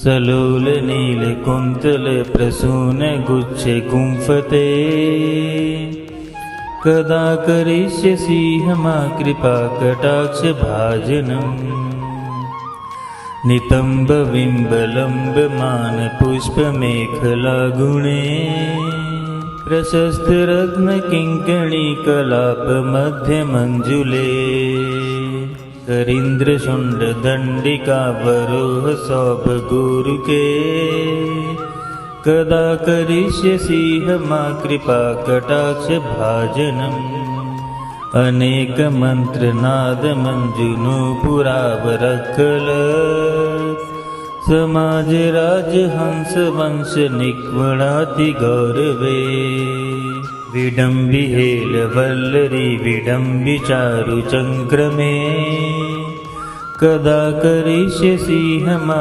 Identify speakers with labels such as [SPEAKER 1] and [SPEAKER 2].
[SPEAKER 1] Salul नील quintal Prasoon गुच्छ गुंफते कदा करिष्यसि मा कृपा कटाक्ष भाजनम् नितंब बिंबलंब मान पुष्प मेखला गुणे प्रशस्त रत्न किंकणी कलाप मध्य मंजुले करींद्र शुंड दंडिका वरोह सौभ गुरुके कदा करिष्यसि मा कृपा कटाक्ष भाजनम् अनेक मंत्र नाद मंजुनु पुरावरकल समाज राज हंस वंश निक्वणाति गौरवे विडंबि हेल वल्लरी विडंबि चारु चंक्रमे कदा करिष्यसि मा